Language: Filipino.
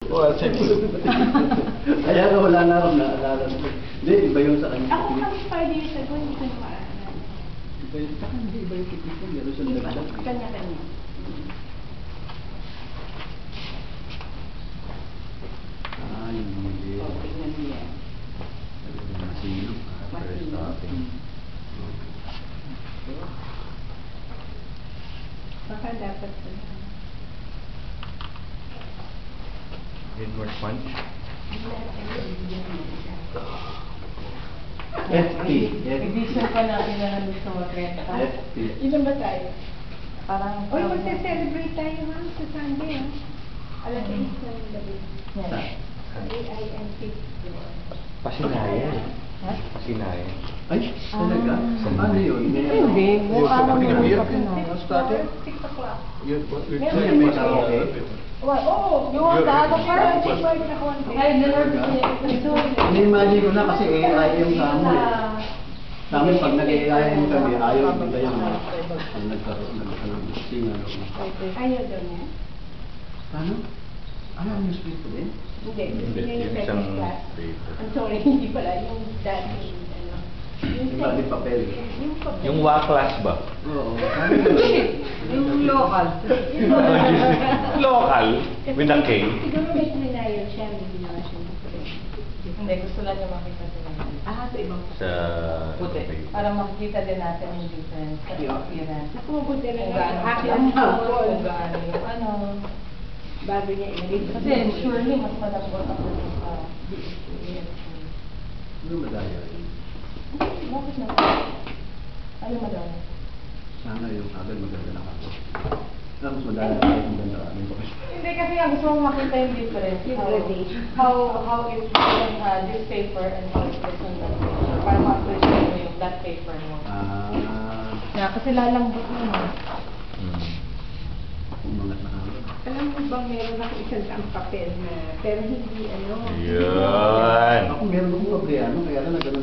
Well, sige. Kaya nga wala na akong naalala. Hindi, iba yung sa kanya. Ako kami 5 years ago, hindi ko na maalala. Iba yung, saka hindi iba yung technique niya. Meron siyang Iba, dagdag. kanya-kanya. Yung hindi. O, tignan mo yan. Masino. First starting. Baka dapat ko na. Need more sponge? FT. Edition pa natin na lang gusto mo, Trenta. FT. Ilan ba tayo? Parang... Uy, magse-celebrate tayo ha, sa Sunday ha. Alas 8 ng gabi. Yan. AINT. Pasinayan. Ha? Pasinayan. Ay, talaga? Paano yun? Hindi, mukha mo Hindi, yung hindi. kapinay. 6 o'clock. May may karaoke? Oo, Yung ano parang Checkboard na konti. Ay, nalord ito. Ini-imagine ko na kasi AI yung sa amin eh. Sa amin pag nag-AI yung kami, ayaw kita yung pag nagkaroon ng singer. Ayaw daw niya? Paano? Ayaw yung speak ko din? Hindi, Hindi, yun yung yung second isang class. paper. I'm sorry, hindi pala. Yung dating, ano. Yung dating papel. Yung papel. Yung waklas ba? Oo. Yung local. Local? With a K? Siguro may denial siya, hindi naman siya papel. Hindi, gusto lang niya makita sila. Sa ibang Sa... Puti. Para makikita din natin yung difference sa appearance. Ako mabuti na Kung lang. gaano Akin sila ang tawag, sample. kung gaano yung ano. Bago niya ilagay. Kasi surely mas malambot ako dun sa Ano madaya yun? bakit na? Ano madami? Sana yung agad maganda na ako. Mas madaya tayo kung ganda kami ko. Hindi kasi nga gusto mo makita yung difference. Yung gradation. How it's this paper and how it's on that paper. Para ma-appreciate mo yung that paper mo. Yeah, kasi lalambot mo. Umangat na kami. Alam mo bang meron ako isang ang papel na, pero hindi ano. Yun! Ako meron akong Gabriano, kaya lang nagano